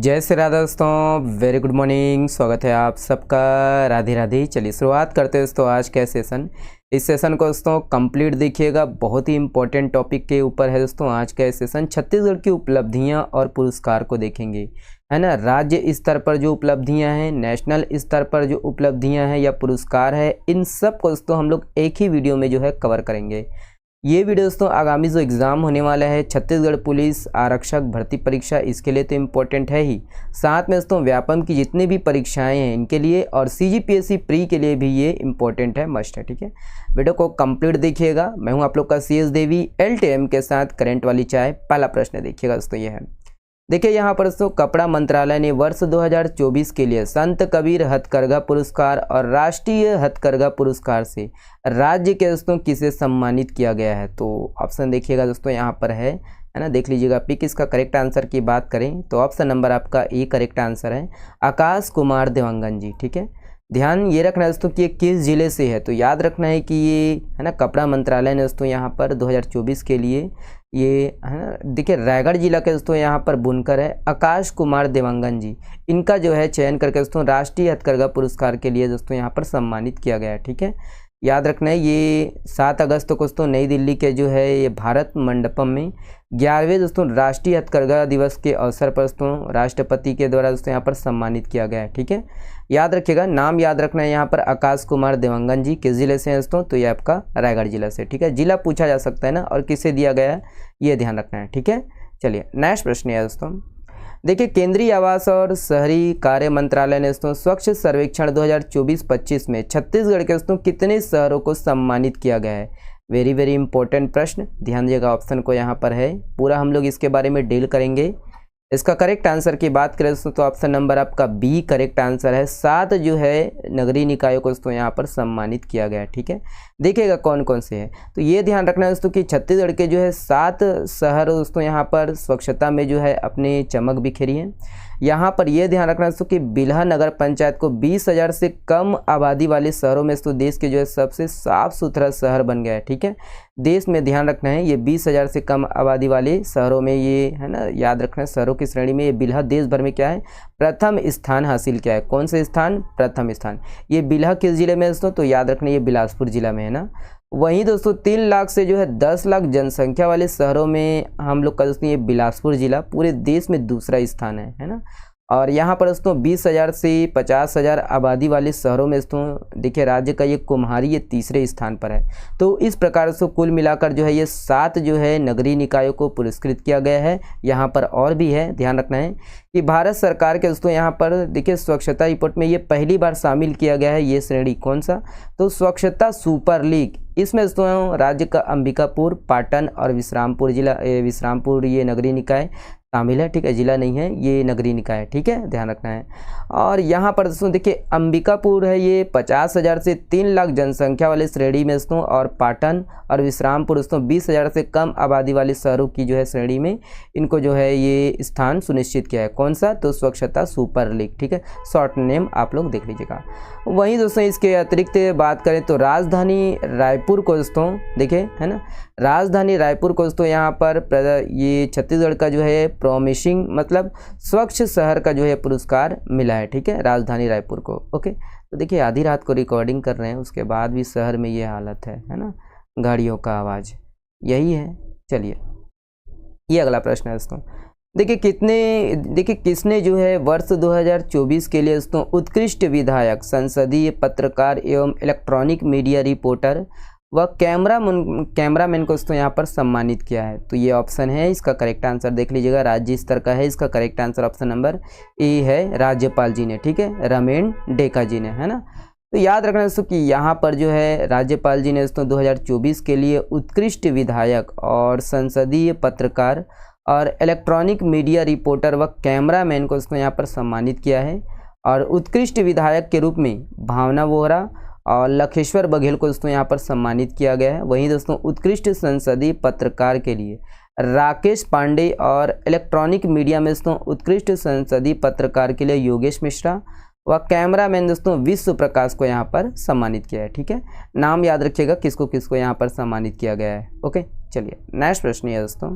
जय श्री राधे दोस्तों, very good morning. स्वागत है आप सबका। राधे राधे। चलिए शुरुआत करते हैं दोस्तों आज का सेशन। इस सेशन को दोस्तों कंप्लीट देखिएगा, बहुत ही इंपॉर्टेंट टॉपिक के ऊपर है दोस्तों आज का सेशन। छत्तीसगढ़ की उपलब्धियां और पुरस्कार को देखेंगे, है ना। राज्य स्तर पर जो उपलब्धियां हैं, नेशनल स्तर पर जो उपलब्धियां हैं या पुरस्कार है, इन सब को दोस्तों हम लोग एक ही वीडियो में जो है कवर करेंगे। ये वीडियो दोस्तों आगामी जो एग्ज़ाम होने वाला है छत्तीसगढ़ पुलिस आरक्षक भर्ती परीक्षा, इसके लिए तो इम्पोर्टेंट है ही, साथ में दोस्तों व्यापम की जितनी भी परीक्षाएं हैं इनके लिए, और CGPSC प्री के लिए भी ये इम्पोर्टेंट है, मस्ट है। ठीक है, वीडियो को कंप्लीट देखिएगा। मैं हूं आप लोग का CS देवी LTM के साथ करंट वाली चाय। पहला प्रश्न देखिएगा दोस्तों, ये है, देखिए यहाँ पर दोस्तों, कपड़ा मंत्रालय ने वर्ष 2024 के लिए संत कबीर हथकरघा पुरस्कार और राष्ट्रीय हथकरघा पुरस्कार से राज्य के दोस्तों किसे सम्मानित किया गया है। तो ऑप्शन देखिएगा दोस्तों यहाँ पर है ना, देख लीजिएगा। पिक इसका करेक्ट आंसर की बात करें तो ऑप्शन नंबर आपका ए करेक्ट आंसर है, आकाश कुमार देवांगन जी। ठीक है, ध्यान ये रखना है दोस्तों कि ये किस ज़िले से है, तो याद रखना है कि ये है ना कपड़ा मंत्रालय ने दोस्तों यहाँ पर 2024 के लिए ये है ना, देखिए रायगढ़ जिला के दोस्तों यहाँ पर बुनकर है आकाश कुमार देवांगन जी, इनका जो है चयन करके दोस्तों राष्ट्रीय हथकरघा पुरस्कार के लिए दोस्तों यहाँ पर सम्मानित किया गया है। ठीक है, याद रखना है ये 7 अगस्त को दोस्तों नई दिल्ली के जो है ये भारत मंडपम में 11वें दोस्तों राष्ट्रीय हथकरघा दिवस के अवसर पर दोस्तों राष्ट्रपति के द्वारा दोस्तों यहाँ पर सम्मानित किया गया है। ठीक है, याद रखिएगा, नाम याद रखना है यहाँ पर आकाश कुमार देवांगन जी किस जिले से हैं दोस्तों, तो ये आपका रायगढ़ जिला से। ठीक है, जिला पूछा जा सकता है ना, और किसे दिया गया है ये ध्यान रखना है। ठीक है, चलिए नेक्स्ट प्रश्न है दोस्तों, देखिए केंद्रीय आवास और शहरी कार्य मंत्रालय ने दोस्तों स्वच्छ सर्वेक्षण 2024-25 में छत्तीसगढ़ के दोस्तों कितने शहरों को सम्मानित किया गया है। वेरी वेरी इंपॉर्टेंट प्रश्न, ध्यान दीजिएगा। ऑप्शन को यहाँ पर है, पूरा हम लोग इसके बारे में डील करेंगे। इसका करेक्ट आंसर की बात करें दोस्तों तो ऑप्शन नंबर आपका बी करेक्ट आंसर है। 7 जो है नगरीय निकायों को दोस्तों यहाँ पर सम्मानित किया गया है। ठीक है, देखिएगा कौन कौन से हैं, तो ये ध्यान रखना है दोस्तों कि छत्तीसगढ़ के जो है 7 शहर दोस्तों यहाँ पर स्वच्छता में जो है अपनी चमक बिखेरी है। यहाँ पर यह ध्यान रखना है दोस्तों कि बिल्हा नगर पंचायत को 20,000 से कम आबादी वाले शहरों में तो देश के जो है सबसे साफ सुथरा शहर बन गया है। ठीक है, देश में ध्यान रखना है ये 20,000 से कम आबादी वाले शहरों में ये है ना, याद रखना है शहरों की श्रेणी में ये बिल्हा देश भर में क्या है, प्रथम स्थान हासिल किया है। कौन से स्थान, प्रथम स्थान। ये बिल्हा किस जिले में दोस्तों, तो याद रखना ये बिलासपुर जिला में है ना। वहीं दोस्तों 3 लाख से जो है 10 लाख जनसंख्या वाले शहरों में हम लोग का दोस्तों ये बिलासपुर जिला पूरे देश में दूसरा स्थान है ना। और यहाँ पर दोस्तों 20,000 से 50,000 आबादी वाले शहरों में दोस्तों देखिए राज्य का ये कुम्हारी ये तीसरे स्थान पर है। तो इस प्रकार से कुल मिलाकर जो है ये 7 जो है नगरीय निकायों को पुरस्कृत किया गया है। यहाँ पर और भी है, ध्यान रखना है कि भारत सरकार के दोस्तों यहाँ पर देखिए स्वच्छता रिपोर्ट में ये पहली बार शामिल किया गया है। ये श्रेणी कौन सा, तो स्वच्छता सुपर लीग। इसमें दोस्तों राज्य का अंबिकापुर, पाटन और विश्रामपुर जिला, विश्रामपुर ये नगरीय निकाय शामिल है। ठीक है, जिला नहीं है, ये नगरीय निकाय है। ठीक है, ध्यान रखना है। और यहाँ पर दोस्तों देखिए अंबिकापुर है ये 50,000 से 3 लाख जनसंख्या वाले श्रेणी में दोस्तों, और पाटन और विश्रामपुर दोस्तों 20,000 से कम आबादी वाले शहरों की जो है श्रेणी में इनको जो है ये स्थान सुनिश्चित किया है। कौन सा, तो स्वच्छता सुपर लीग। ठीक है, शॉर्ट नेम आप लोग देख लीजिएगा। वहीं दोस्तों इसके अतिरिक्त बात करें तो राजधानी रायपुर को दोस्तों देखिए है ना, राजधानी रायपुर को दोस्तों यहाँ पर ये छत्तीसगढ़ का जो है प्रॉमिसिंग मतलब स्वच्छ शहर का जो है पुरस्कार मिला है। ठीक है, राजधानी रायपुर को। ओके, तो देखिए आधी रात को रिकॉर्डिंग कर रहे हैं, उसके बाद भी शहर में ये हालत है ना, गाड़ियों का आवाज़ यही है। चलिए ये अगला प्रश्न है दोस्तों, देखिए किसने जो है वर्ष 2024 के लिए दोस्तों उत्कृष्ट विधायक, संसदीय पत्रकार एवं इलेक्ट्रॉनिक मीडिया रिपोर्टर व कैमरामैन को दोस्तों यहाँ पर सम्मानित किया है। तो ये ऑप्शन है, इसका करेक्ट आंसर देख लीजिएगा, राज्य स्तर का है। इसका correct answer option number A है, राज्यपाल जी ने। ठीक है, रमेन डेका जी ने, है ना। तो याद रखना दोस्तों कि यहाँ पर जो है राज्यपाल जी ने दोस्तों 2024 के लिए उत्कृष्ट विधायक और संसदीय पत्रकार और इलेक्ट्रॉनिक मीडिया रिपोर्टर व कैमरामैन को दोस्तों यहाँ पर सम्मानित किया है। और उत्कृष्ट विधायक के रूप में भावना वोहरा और लखेश्वर बघेल को दोस्तों यहाँ पर सम्मानित किया गया है। वहीं दोस्तों उत्कृष्ट संसदीय पत्रकार के लिए राकेश पांडे और इलेक्ट्रॉनिक मीडिया में दोस्तों उत्कृष्ट संसदीय पत्रकार के लिए योगेश मिश्रा व कैमरामैन दोस्तों विश्व प्रकाश को यहाँ पर सम्मानित किया है। ठीक है, नाम याद रखिएगा किसको किसको यहाँ पर सम्मानित किया गया है। ओके, चलिए नेक्स्ट प्रश्न है दोस्तों,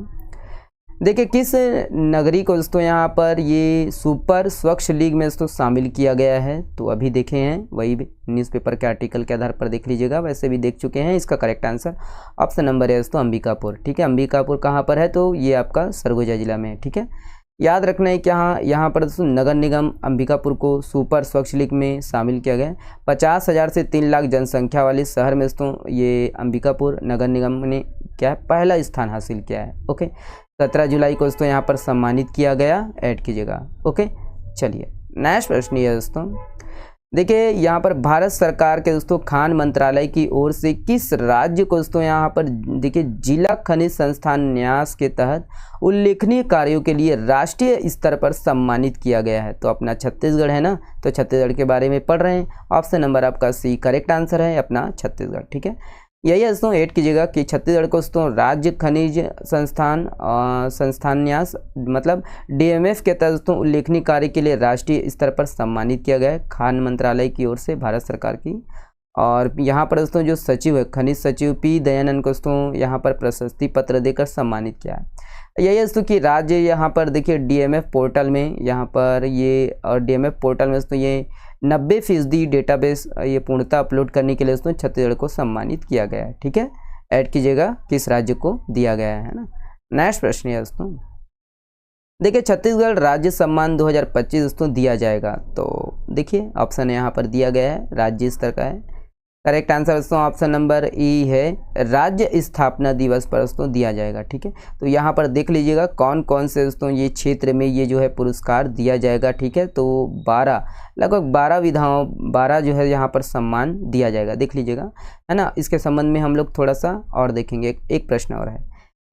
देखिए किस नगरी को दोस्तों यहाँ पर ये सुपर स्वच्छ लीग में दोस्तों शामिल किया गया है, तो अभी देखे हैं, वही न्यूज़पेपर के आर्टिकल के आधार पर देख लीजिएगा, वैसे भी देख चुके हैं। इसका करेक्ट आंसर ऑप्शन नंबर है दोस्तों अंबिकापुर। ठीक है, अंबिकापुर कहाँ पर है, तो ये आपका सरगुजा जिला में है। ठीक है, याद रखना है कि यहाँ पर दोस्तों नगर निगम अंबिकापुर को सुपर स्वच्छ लीग में शामिल किया गया है। 50,000 से 3 लाख जनसंख्या वाले शहर में दोस्तों ये अंबिकापुर नगर निगम ने क्या है, पहला स्थान हासिल किया है। ओके, 17 जुलाई को दोस्तों यहाँ पर सम्मानित किया गया, ऐड कीजिएगा। ओके, चलिए नेक्स्ट प्रश्न ये दोस्तों, देखिए यहाँ पर भारत सरकार के दोस्तों खान मंत्रालय की ओर से किस राज्य को दोस्तों यहाँ पर देखिए जिला खनिज संस्थान न्यास के तहत उल्लेखनीय कार्यों के लिए राष्ट्रीय स्तर पर सम्मानित किया गया है, तो अपना छत्तीसगढ़ है ना, तो छत्तीसगढ़ के बारे में पढ़ रहे हैं। ऑप्शन नंबर आपका सी करेक्ट आंसर है अपना छत्तीसगढ़। ठीक है, यही दोस्तों ऐड कीजिएगा कि छत्तीसगढ़ को दोस्तों राज्य खनिज संस्थान न्यास मतलब DMF के तहत दोस्तों उल्लेखनीय कार्य के लिए राष्ट्रीय स्तर पर सम्मानित किया गया है खान मंत्रालय की ओर से भारत सरकार की। और यहाँ पर दोस्तों जो सचिव है खनिज सचिव P दयानंद को दोस्तों यहाँ पर प्रशस्ति पत्र देकर सम्मानित किया है। यही दोस्तों कि राज्य यहाँ पर देखिए DMF पोर्टल में यहाँ पर ये और DMF पोर्टल में दोस्तों ये 90% डेटाबेस ये पूर्णतः अपलोड करने के लिए दोस्तों छत्तीसगढ़ को सम्मानित किया गया है। ठीक है, ऐड कीजिएगा किस राज्य को दिया गया है ना। नेक्स्ट प्रश्न है दोस्तों, देखिए छत्तीसगढ़ राज्य सम्मान 2025 दोस्तों दिया जाएगा, तो देखिए ऑप्शन यहाँ पर दिया गया है राज्य स्तर का है। करेक्ट आंसर दोस्तों ऑप्शन नंबर ई है, राज्य स्थापना दिवस पर दोस्तों दिया जाएगा। ठीक है, तो यहाँ पर देख लीजिएगा कौन कौन से दोस्तों ये क्षेत्र में ये जो है पुरस्कार दिया जाएगा। ठीक है, तो 12 लगभग 12 जो है यहाँ पर सम्मान दिया जाएगा, देख लीजिएगा है ना। इसके संबंध में हम लोग थोड़ा सा और देखेंगे, एक प्रश्न और है।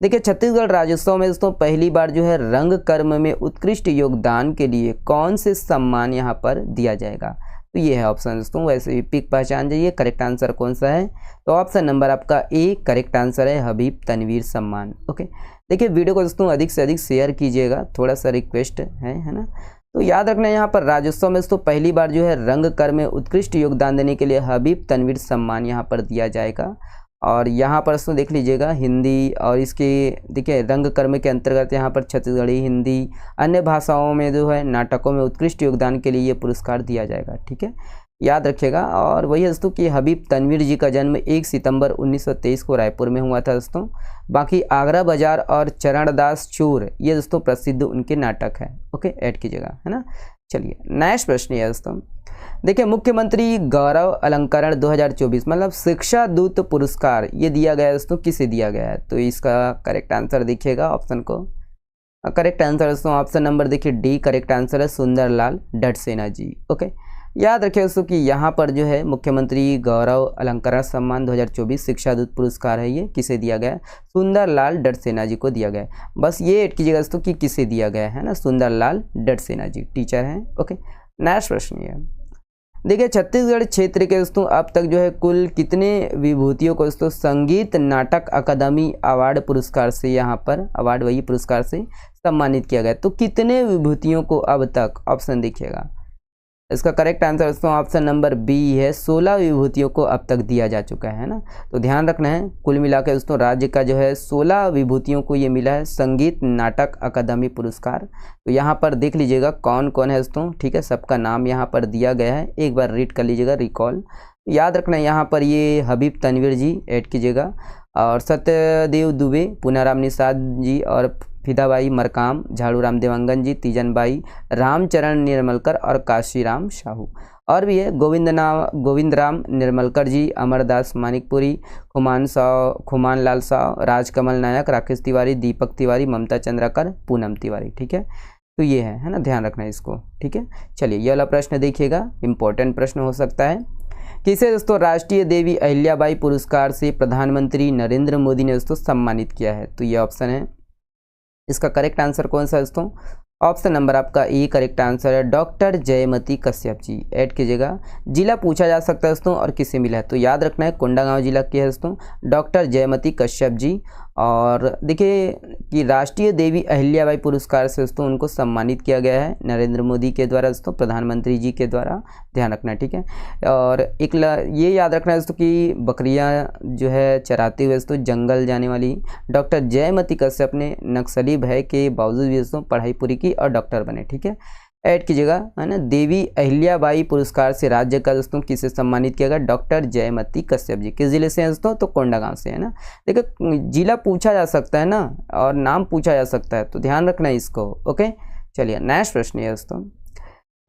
देखिए छत्तीसगढ़ राज्योत्सव में दोस्तों पहली बार जो है रंग कर्म में उत्कृष्ट योगदान के लिए कौन से सम्मान यहाँ पर दिया जाएगा, तो ये है ऑप्शन दोस्तों। वैसे भी पिक पहचान जाइए, करेक्ट आंसर कौन सा है, तो ऑप्शन नंबर आपका ए करेक्ट आंसर है हबीब तनवीर सम्मान। ओके, देखिए वीडियो को दोस्तों अधिक से अधिक शेयर कीजिएगा, थोड़ा सा रिक्वेस्ट है ना। तो याद रखना यहाँ पर राज्योत्सव में दोस्तों पहली बार जो है रंग कर्म में उत्कृष्ट योगदान देने के लिए हबीब तनवीर सम्मान यहाँ पर दिया जाएगा। और यहाँ पर दोस्तों देख लीजिएगा हिंदी और इसके देखिए रंग कर्म के अंतर्गत यहाँ पर छत्तीसगढ़ी, हिंदी, अन्य भाषाओं में जो है नाटकों में उत्कृष्ट योगदान के लिए ये पुरस्कार दिया जाएगा। ठीक है, याद रखिएगा। और वही दोस्तों कि हबीब तनवीर जी का जन्म 1 सितंबर 1923 को रायपुर में हुआ था दोस्तों। बाकी आगरा बाजार और चरणदास चूर ये दोस्तों प्रसिद्ध उनके नाटक है। ओके, ऐड कीजिएगा है ना। चलिए नेक्स्ट प्रश्न है दोस्तों, देखिए मुख्यमंत्री गौरव अलंकरण 2024 मतलब शिक्षा दूत पुरस्कार ये दिया गया है दोस्तों, किसे दिया गया है, तो इसका करेक्ट आंसर देखिएगा ऑप्शन को। करेक्ट आंसर दोस्तों ऑप्शन नंबर देखिए डी करेक्ट आंसर है सुंदरलाल डडसेना जी। ओके, याद रखिए दोस्तों कि यहाँ पर जो है मुख्यमंत्री गौरव अलंकरण सम्मान 2024 शिक्षा दूत पुरस्कार है, ये किसे दिया गया है, सुंदरलाल डडसेना जी को दिया गया है। बस ये ऐड कीजिएगा दोस्तों कि किसे दिया गया है ना, सुंदरलाल डडसेना जी टीचर हैं। ओके, नेक्स्ट प्रश्न ये देखिए छत्तीसगढ़ क्षेत्र के दोस्तों अब तक जो है कुल कितने विभूतियों को दोस्तों संगीत नाटक अकादमी अवार्ड पुरस्कार से यहाँ पर अवार्ड वही पुरस्कार से सम्मानित किया गया, तो कितने विभूतियों को अब तक, ऑप्शन देखिएगा। इसका करेक्ट आंसर दोस्तों ऑप्शन नंबर बी है 16 विभूतियों को अब तक दिया जा चुका है ना। तो ध्यान रखना है कुल मिलाकर दोस्तों राज्य का जो है 16 विभूतियों को ये मिला है संगीत नाटक अकादमी पुरस्कार। तो यहाँ पर देख लीजिएगा कौन कौन है दोस्तों। ठीक है, सबका नाम यहाँ पर दिया गया है, एक बार रीड कर लीजिएगा रिकॉल। याद रखना है यहाँ पर ये हबीब तनवीर जी ऐड कीजिएगा, और सत्यदेव दुबे, पुनाराम निषाद जी और फिदाबाई मरकाम, झाड़ूराम देवांगन जी, तीजनबाई, रामचरण निर्मलकर और काशीराम साहू। और भी है गोविंदराम निर्मलकर जी, अमरदास मानिकपुरी, खुमान लाल साव, राजकमल नायक, राकेश तिवारी, दीपक तिवारी, ममता चंद्राकर, पूनम तिवारी। ठीक है, तो ये है ना, ध्यान रखना है इसको। ठीक है, चलिए ये वाला प्रश्न देखिएगा, इंपॉर्टेंट प्रश्न हो सकता है। किसे दोस्तों राष्ट्रीय देवी अहिल्याबाई पुरस्कार से प्रधानमंत्री नरेंद्र मोदी ने दोस्तों सम्मानित किया है, तो ये ऑप्शन है। इसका करेक्ट आंसर कौन सा है दोस्तों, ऑप्शन नंबर आपका ए करेक्ट आंसर है डॉक्टर जयमती कश्यप जी। ऐड कीजिएगा, जिला पूछा जा सकता है दोस्तों और किसे मिला है, तो याद रखना है कोंडागांव जिला के है दोस्तों डॉक्टर जयमती कश्यप जी। और देखिए कि राष्ट्रीय देवी अहिल्याबाई पुरस्कार से दोस्तों उनको सम्मानित किया गया है नरेंद्र मोदी के द्वारा दोस्तों, प्रधानमंत्री जी के द्वारा, ध्यान रखना है, ठीक है। और ये याद रखना है दोस्तों कि बकरियां जो है चराते हुए दोस्तों जंगल जाने वाली डॉक्टर जयमती कश्यप ने नक्सली भय के बावजूद भी दोस्तों पढ़ाई पूरी की और डॉक्टर बने, ठीक है। ऐड कीजिएगा, है ना। देवी अहिल्याबाई पुरस्कार से राज्य का दोस्तों किसे सम्मानित किया गया? डॉक्टर जयमती कश्यप जी। किस जिले से हैं दोस्तों? तो कोंडागांव से, है ना। देखिए जिला पूछा जा सकता है ना, और नाम पूछा जा सकता है, तो ध्यान रखना है इसको। ओके, चलिए नेक्स्ट प्रश्न है दोस्तों।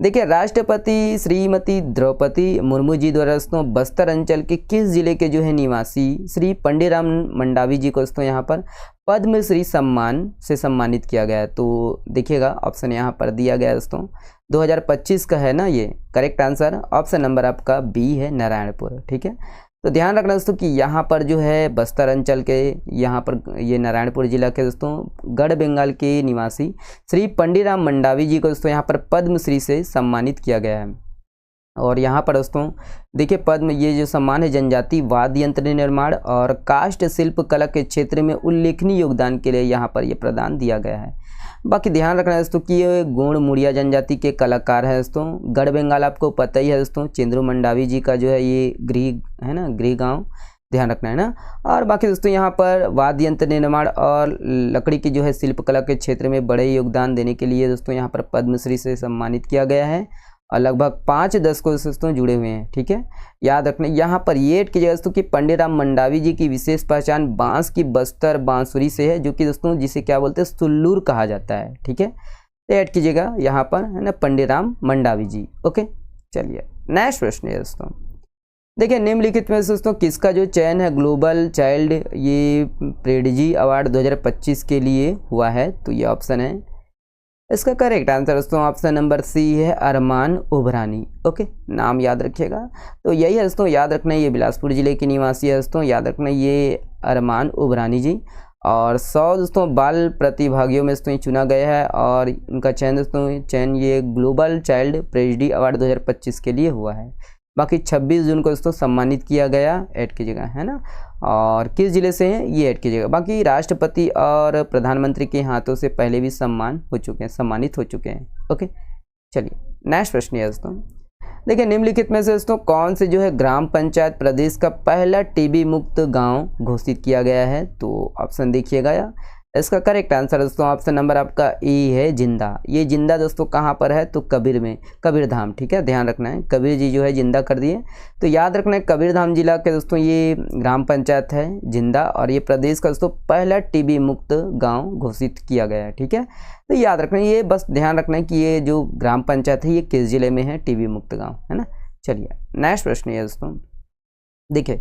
देखिए राष्ट्रपति श्रीमती द्रौपदी मुर्मू जी द्वारा दोस्तों बस्तर अंचल के किस जिले के जो है निवासी श्री पंडितराम मंडावी जी को दोस्तों यहाँ पर पद्मश्री सम्मान से सम्मानित किया गया है? तो देखिएगा ऑप्शन यहाँ पर दिया गया है दोस्तों, 2025 का है ना ये। करेक्ट आंसर ऑप्शन नंबर आपका बी है, नारायणपुर, ठीक है। तो ध्यान रखना दोस्तों कि यहाँ पर जो है बस्तर अंचल के यहाँ पर ये नारायणपुर जिला के दोस्तों गढ़ बंगाल के निवासी श्री पंडितराम मंडावी जी को दोस्तों यहाँ पर पद्मश्री से सम्मानित किया गया है। और यहाँ पर दोस्तों देखिए पद्म ये जो सम्मान है जनजाति वाद्य यंत्र निर्माण और काष्ठ शिल्प कला के क्षेत्र में उल्लेखनीय योगदान के लिए यहाँ पर ये प्रदान दिया गया है। बाकी ध्यान रखना है दोस्तों कि ये गोंड मुड़िया जनजाति के कलाकार हैं दोस्तों। गढ़ बंगाल आपको पता ही है दोस्तों, चेंद्रू मंडावी जी का जो है ये गृह है ना, गृह गांव, ध्यान रखना है ना। और बाकी दोस्तों यहाँ पर वाद्य यंत्र निर्माण और लकड़ी की जो है शिल्प कला के क्षेत्र में बड़े योगदान देने के लिए दोस्तों यहाँ पर पद्मश्री से सम्मानित किया गया है और लगभग 5 दशकों से दोस्तों जुड़े हुए हैं, ठीक है। याद रखना यहाँ पर ये ऐड कीजिएगा दोस्तों कि पंडितराम मंडावी जी की विशेष पहचान बांस की बस्तर बांसुरी से है, जो कि दोस्तों जिसे क्या बोलते हैं सुल्लूर कहा जाता है, ठीक है। तो ऐड कीजिएगा यहाँ पर, है ना, पंडितराम मंडावी जी। ओके, चलिए नेक्स्ट प्रश्न है दोस्तों। देखिए निम्नलिखित में से दोस्तों किसका जो चयन है ग्लोबल चाइल्ड ये प्रेडिजी अवार्ड 2025 के लिए हुआ है? तो ये ऑप्शन है, इसका करेक्ट आंसर दोस्तों ऑप्शन नंबर सी है, अरमान उभरानी। ओके, नाम याद रखिएगा। तो यही है दोस्तों, याद रखना ये बिलासपुर जिले के निवासी है दोस्तों, याद रखना ये अरमान उभरानी जी। और 100 दोस्तों बाल प्रतिभागियों में दोस्तों चुना गया है और उनका चयन दोस्तों ये ग्लोबल चाइल्ड प्रेडिजी अवार्ड 2025 के लिए हुआ है। बाकी 26 जून को दोस्तों सम्मानित किया गया, ऐड कीजिएगा, है ना। और किस जिले से हैं ये ऐड कीजिएगा। बाकी राष्ट्रपति और प्रधानमंत्री के हाथों से पहले भी सम्मानित हो चुके हैं। ओके, चलिए नेक्स्ट प्रश्न है दोस्तों। देखिए निम्नलिखित में से दोस्तों कौन से जो है ग्राम पंचायत प्रदेश का पहला टीबी मुक्त गांव घोषित किया गया है? तो ऑप्शन देखिएगा, इसका करेक्ट आंसर दोस्तों ऑप्शन नंबर आपका ए है, जिंदा। ये जिंदा दोस्तों कहाँ पर है? तो कबीर में, कबीरधाम, ठीक है, ध्यान रखना है। कबीर जी जो है जिंदा कर दिए, तो याद रखना है कबीरधाम जिला के दोस्तों ये ग्राम पंचायत है जिंदा, और ये प्रदेश का दोस्तों पहला टीबी मुक्त गांव घोषित किया गया है, ठीक है। तो याद रखना है, ये बस ध्यान रखना है कि ये जो ग्राम पंचायत है ये किस जिले में है, टीबी मुक्त गाँव, है ना। चलिए नेक्स्ट प्रश्न है दोस्तों। देखिए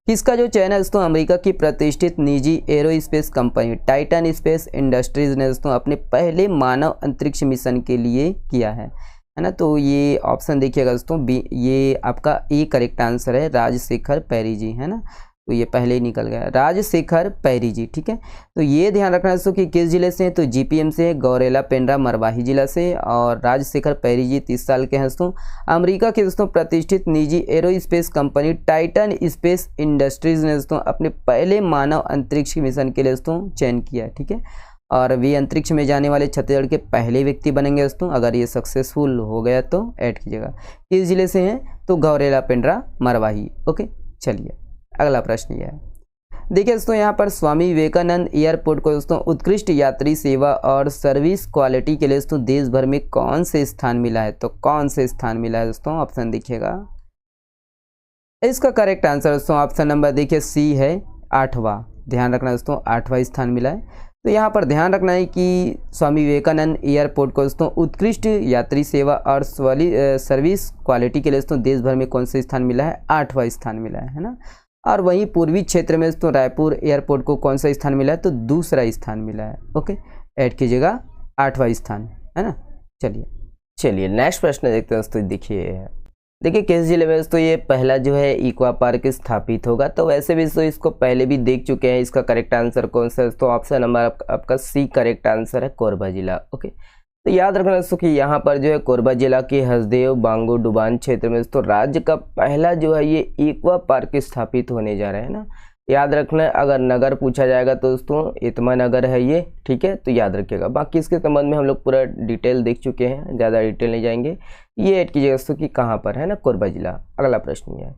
किसका जो चयन है दोस्तों अमेरिका की प्रतिष्ठित निजी aerospace company Titan space industries ने दोस्तों अपने पहले मानव अंतरिक्ष मिशन के लिए किया है ना। तो ये ऑप्शन देखिएगा दोस्तों बी, ये आपका ए करेक्ट आंसर है, राजशेखर पैरी जी, है ना। तो ये पहले ही निकल गया, राजशेखर पैरी जी, ठीक है। तो ये ध्यान रखना दोस्तों कि किस जिले से हैं? तो जीपीएम से है, गौरेला पेंड्रा मरवाही जिला से। और राजशेखर पैरी जी 30 साल के हैं दोस्तों। अमेरिका की दोस्तों प्रतिष्ठित निजी aerospace company Titan space industries ने दोस्तों अपने पहले मानव अंतरिक्ष मिशन के लिए दोस्तों चयन किया, ठीक है। और वे अंतरिक्ष में जाने वाले छत्तीसगढ़ के पहले व्यक्ति बनेंगे दोस्तों, अगर ये सक्सेसफुल हो गया तो ऐड कीजिएगा। किस जिले से हैं? तो गौरेला पेंड्रा मरवाही। ओके, चलिए अगला प्रश्न यह है। देखिए दोस्तों यहाँ पर स्वामी विवेकानंद एयरपोर्ट को दोस्तों उत्कृष्ट यात्री सेवा और सर्विस क्वालिटी के लिए दोस्तों देश भर में कौन से स्थान मिला है? तो कौन से स्थान मिला है दोस्तों? ऑप्शन देखिएगा, इसका करेक्ट आंसर दोस्तों ऑप्शन नंबर देखिए सी है, 8वां। ध्यान रखना दोस्तों 8वां स्थान मिला है। तो यहाँ पर ध्यान रखना है कि स्वामी विवेकानंद एयरपोर्ट को दोस्तों उत्कृष्ट यात्री सेवा और सर्विस क्वालिटी के लिए दोस्तों देश भर में कौन से स्थान मिला है? 8वां स्थान मिला है ना। और वहीं पूर्वी क्षेत्र में दोस्तों रायपुर एयरपोर्ट को कौन सा स्थान मिला है? तो दूसरा स्थान मिला है। ओके, ऐड कीजिएगा, 8वां स्थान, है ना। चलिए नेक्स्ट प्रश्न देखते हैं दोस्तों। देखिए किस जिले में दोस्तों ये पहला जो है इक्वा पार्क स्थापित होगा? तो वैसे भी दोस्तों इसको पहले भी देख चुके हैं। इसका करेक्ट आंसर कौन सा है? तो ऑप्शन नंबर आपका सी करेक्ट आंसर है, कोरबा जिला। ओके, तो याद रखना दोस्तों कि यहाँ पर जो है कोरबा जिला के हसदेव बांगो डुबान क्षेत्र में दोस्तों राज्य का पहला जो है ये इक्वा पार्क स्थापित होने जा रहा है ना। याद रखना है, अगर नगर पूछा जाएगा तो दोस्तों इतमा नगर है ये, ठीक है, तो याद रखिएगा। बाकी इसके संबंध में हम लोग पूरा डिटेल देख चुके हैं, ज़्यादा डिटेल नहीं जाएंगे। ये ऐड कीजिएगा दोस्तों कि कहाँ पर है ना, कोरबा जिला। अगला प्रश्न ये है,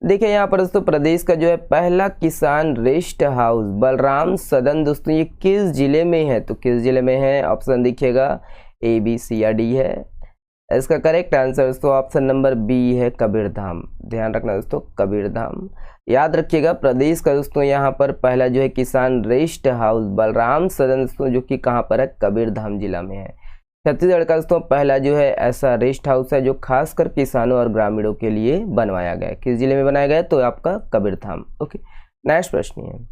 देखिए यहाँ पर दोस्तों प्रदेश का जो है पहला किसान रेस्ट हाउस बलराम सदन दोस्तों ये किस जिले में है, तो किस जिले में है, ऑप्शन देखिएगा ABC या D है। इसका करेक्ट आंसर दोस्तों ऑप्शन नंबर बी है, कबीरधाम। ध्यान रखना दोस्तों, कबीरधाम। याद रखिएगा प्रदेश का दोस्तों यहाँ पर पहला जो है किसान रेस्ट हाउस बलराम सदन दोस्तों जो कि कहाँ पर है, कबीरधाम जिला में है। छत्तीसगढ़ का दोस्तों पहला जो है ऐसा रेस्ट हाउस है जो खासकर किसानों और ग्रामीणों के लिए बनवाया गया है। किस जिले में बनाया गया है, तो आपका कबीरधाम। ओके, नेक्स्ट प्रश्न है,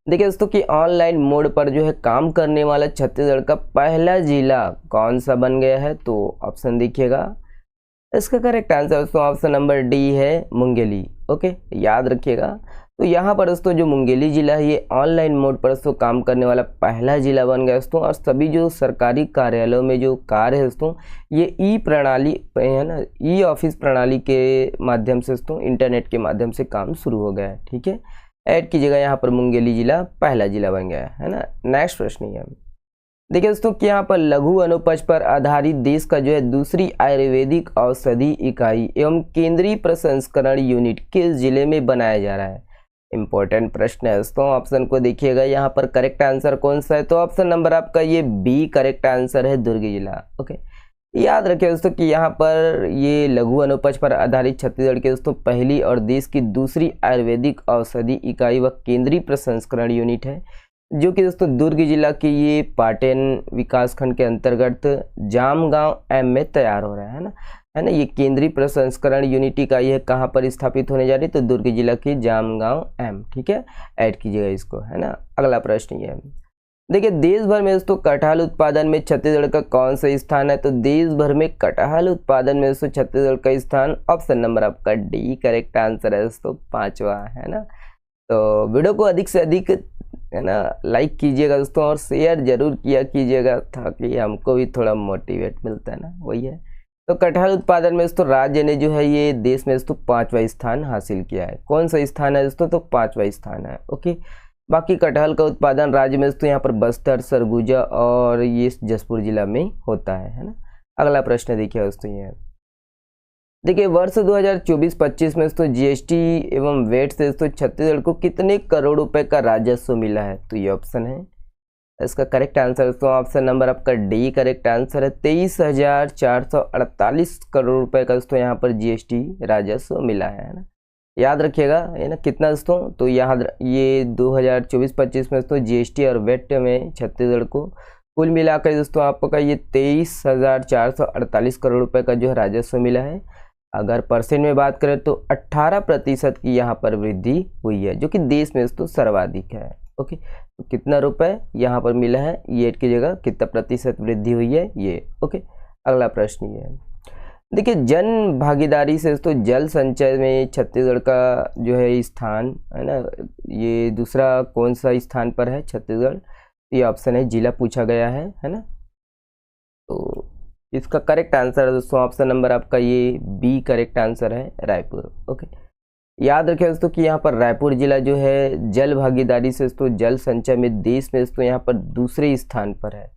देखिए दोस्तों कि ऑनलाइन मोड पर जो है काम करने वाला छत्तीसगढ़ का पहला जिला कौन सा बन गया है, तो ऑप्शन देखिएगा। इसका करेक्ट आंसर दोस्तों ऑप्शन नंबर D है, मुंगेली। ओके, याद रखिएगा। तो यहाँ पर दोस्तों जो मुंगेली जिला है ये ऑनलाइन मोड पर दोस्तों काम करने वाला पहला जिला बन गया दोस्तों, और सभी जो सरकारी कार्यालयों में जो कार्य है दोस्तों ये ई प्रणाली है ना, ई ऑफिस प्रणाली के माध्यम से दोस्तों इंटरनेट के माध्यम से काम शुरू हो गया है। ठीक है, ऐड कीजिएगा, यहाँ पर मुंगेली जिला पहला जिला बन गया है ना। नेक्स्ट प्रश्न ये, देखिए दोस्तों कि यहाँ पर लघु अनुपज पर आधारित देश का जो है दूसरी आयुर्वेदिक औषधि इकाई एवं केंद्रीय प्रसंस्करण यूनिट किस जिले में बनाया जा रहा है। इंपॉर्टेंट प्रश्न है दोस्तों, ऑप्शन को देखिएगा, यहाँ पर करेक्ट आंसर कौन सा है, तो ऑप्शन नंबर आपका ये B करेक्ट आंसर है, दुर्ग जिला। ओके, याद रखिए दोस्तों कि यहाँ पर ये लघु अनुपज पर आधारित छत्तीसगढ़ के दोस्तों पहली और देश की दूसरी आयुर्वेदिक औषधि इकाई व केंद्रीय प्रसंस्करण यूनिट है जो कि दोस्तों दुर्ग जिला के ये पाटन विकासखंड के अंतर्गत जामगांव M में तैयार हो रहा है ना। ये केंद्रीय प्रसंस्करण यूनिट इकाई है, कहाँ पर स्थापित होने जा रही है, तो दुर्ग जिला के जामगांव M। ठीक है, ऐड कीजिएगा इसको, है ना। अगला प्रश्न ये है, देखिए देश भर में दोस्तों कटहल उत्पादन में छत्तीसगढ़ का कौन सा स्थान है, तो देश भर में कटहल उत्पादन में दोस्तों छत्तीसगढ़ का स्थान ऑप्शन नंबर आपका D करेक्ट आंसर है दोस्तों, 5वां, है ना। तो वीडियो को अधिक से अधिक है ना लाइक कीजिएगा दोस्तों, और शेयर जरूर किया कीजिएगा ताकि हमको भी थोड़ा मोटिवेट मिलता है ना, वही है। तो कटहल उत्पादन में दोस्तों राज्य ने जो है ये देश में दोस्तों 5वां स्थान हासिल किया है। कौन सा स्थान है दोस्तों, तो 5वां स्थान है। ओके, बाकी कटहल का उत्पादन राज्य में दोस्तों यहाँ पर बस्तर, सरगुजा और ये जसपुर जिला में होता है ना। अगला प्रश्न देखिए दोस्तों, ये देखिए वर्ष 2024-25 में दोस्तों GST एवं वेट से दोस्तों छत्तीसगढ़ को कितने करोड़ रुपए का राजस्व मिला है, तो ये ऑप्शन है। इसका करेक्ट आंसर दोस्तों ऑप्शन नंबर आपका D करेक्ट आंसर है, 23,448 करोड़ रुपए का दोस्तों यहाँ पर GST राजस्व मिला है ना। याद रखिएगा है ना, कितना दोस्तों, तो यहाँ ये 2024-25 में दोस्तों GST और वेट में छत्तीसगढ़ को कुल मिलाकर दोस्तों आपका ये 23,448 करोड़ रुपए का जो है राजस्व मिला है। अगर परसेंट में बात करें तो 18% की यहाँ पर वृद्धि हुई है, जो कि देश में दोस्तों सर्वाधिक है। ओके, तो कितना रुपए यहाँ पर मिला है ये ऐड कीजिएगा, कितना प्रतिशत वृद्धि हुई है ये। ओके, अगला प्रश्न ये है, देखिए जन भागीदारी से दोस्तों जल संचय में छत्तीसगढ़ का जो है स्थान है ना, ये दूसरा कौन सा स्थान पर है छत्तीसगढ़, ये ऑप्शन है, जिला पूछा गया है ना। तो इसका करेक्ट आंसर है दोस्तों ऑप्शन नंबर आपका ये B करेक्ट आंसर है, रायपुर। ओके, याद रखें दोस्तों कि यहाँ पर रायपुर जिला जो है जल भागीदारी से दोस्तों जल संचय में देश में दोस्तों यहाँ पर दूसरे स्थान पर है,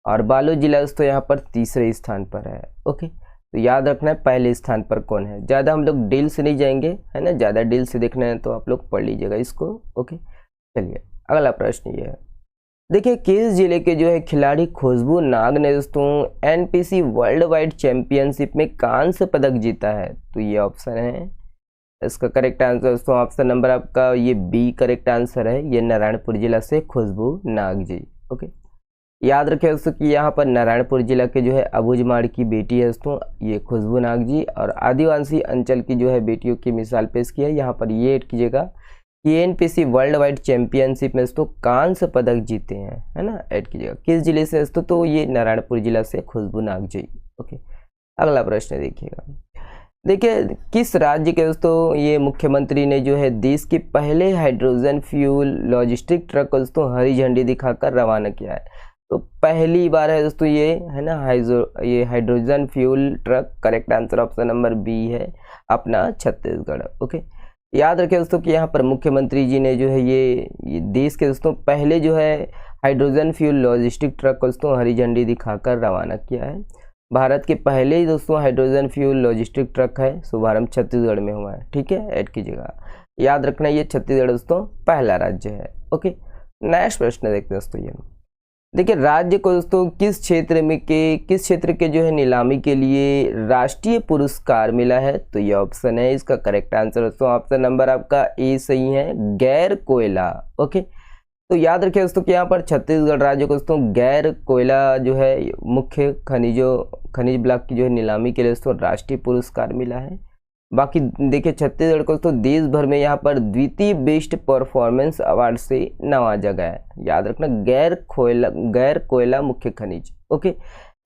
और बालोद जिला दोस्तों यहाँ पर तीसरे स्थान पर है। ओके, तो याद रखना है पहले स्थान पर कौन है। ज़्यादा हम लोग डील से नहीं जाएंगे है ना, ज़्यादा डील से देखना है तो आप लोग पढ़ लीजिएगा इसको। ओके, चलिए अगला प्रश्न ये है, देखिए किस जिले के जो है खिलाड़ी खुशबू नाग ने दोस्तों NPC वर्ल्ड वाइड चैंपियनशिप में कांस्य पदक जीता है, तो ये ऑप्शन है। इसका करेक्ट आंसर दोस्तों ऑप्शन नंबर आपका ये B करेक्ट आंसर है, ये नारायणपुर जिला से खुशबू नाग जी। ओके, याद रखें दोस्तों कि यहाँ पर नारायणपुर जिला के जो है अबूझमाड़ की बेटी है दोस्तों ये खुशबू नाग जी, और आदिवासी अंचल की जो है बेटियों की मिसाल पेश की है। यहाँ पर ये ऐड कीजिएगा कि NPC वर्ल्ड वाइड चैंपियनशिप में दोस्तों कांस्य पदक जीते हैं, है ना। ऐड कीजिएगा किस जिले से दोस्तों, तो ये नारायणपुर जिला से खुशबू नाग जी। ओके, अगला प्रश्न देखिएगा, देखिए किस राज्य के दोस्तों ये मुख्यमंत्री ने जो है देश के पहले हाइड्रोजन फ्यूल लॉजिस्टिक ट्रक को दोस्तों हरी झंडी दिखाकर रवाना किया है, तो पहली बार है दोस्तों ये है ना ये hydrogen fuel truck. Correct answer option number B है अपना छत्तीसगढ़। ओके, याद रखें दोस्तों कि यहाँ पर मुख्यमंत्री जी ने जो है ये देश के दोस्तों पहले जो है हाइड्रोजन फ्यूल लॉजिस्टिक ट्रक को दोस्तों हरी झंडी दिखाकर रवाना किया है। भारत के पहले ही दोस्तों हाइड्रोजन फ्यूल लॉजिस्टिक ट्रक है शुभारंभ छत्तीसगढ़ में हुआ है। ठीक है, ऐड कीजिएगा, याद रखना ये छत्तीसगढ़ दोस्तों पहला राज्य है। ओके, नेक्स्ट प्रश्न देखते हैं दोस्तों। ये देखिए राज्य को दोस्तों किस क्षेत्र के जो है नीलामी के लिए राष्ट्रीय पुरस्कार मिला है, तो ये ऑप्शन है इसका करेक्ट आंसर दोस्तों ऑप्शन नंबर आपका ए सही है, गैर कोयला। ओके, तो याद रखिए दोस्तों कि यहाँ पर छत्तीसगढ़ राज्य को दोस्तों गैर कोयला जो है मुख्य खनिज ब्लॉक की जो है नीलामी के लिए दोस्तों राष्ट्रीय पुरस्कार मिला है। बाकी देखिए छत्तीसगढ़ को दोस्तों देश भर में यहाँ पर द्वितीय बेस्ट परफॉर्मेंस अवार्ड से नवाजा गया है। याद रखना गैर कोयला मुख्य खनिज। ओके,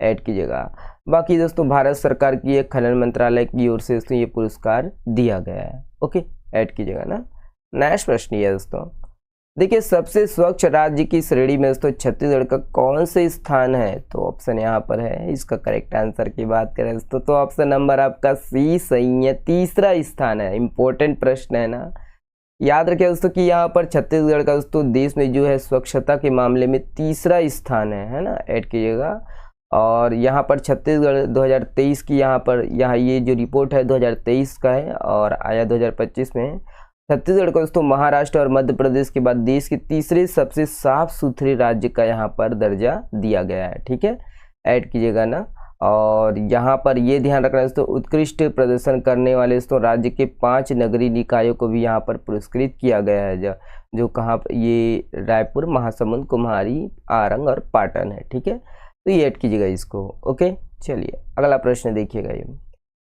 ऐड कीजिएगा। बाकी दोस्तों भारत सरकार की एक खनन मंत्रालय की ओर से दोस्तों ये पुरस्कार दिया गया है। ओके, ऐड कीजिएगा ना। नेक्स्ट प्रश्न ये है दोस्तों, देखिए सबसे स्वच्छ राज्य की श्रेणी में दोस्तों छत्तीसगढ़ का कौन से स्थान है, तो ऑप्शन यहाँ पर है। इसका करेक्ट आंसर की बात करें दोस्तों तो ऑप्शन नंबर आपका सी सही है, तीसरा स्थान है। इंपॉर्टेंट प्रश्न है ना, याद रखिए दोस्तों कि यहाँ पर छत्तीसगढ़ का दोस्तों देश में जो है स्वच्छता के मामले में तीसरा स्थान है ना, ऐड कीजिएगा। और यहाँ पर छत्तीसगढ़ 2023 की यहाँ ये जो रिपोर्ट है 2023 का है और आया 2025 में। छत्तीसगढ़ को दोस्तों महाराष्ट्र और मध्य प्रदेश के बाद देश के तीसरे सबसे साफ सुथरे राज्य का यहाँ पर दर्जा दिया गया है। ठीक है, ऐड कीजिएगा ना। और यहाँ पर ये ध्यान रखना दोस्तों उत्कृष्ट प्रदर्शन करने वाले दोस्तों राज्य के 5 नगरीय निकायों को भी यहाँ पर पुरस्कृत किया गया है, जो कहाँ पर ये रायपुर, महासमुंद, कुम्हारी, आरंग और पाटन है। ठीक है, तो ये ऐड कीजिएगा इसको। ओके, चलिए अगला प्रश्न देखिएगा। ये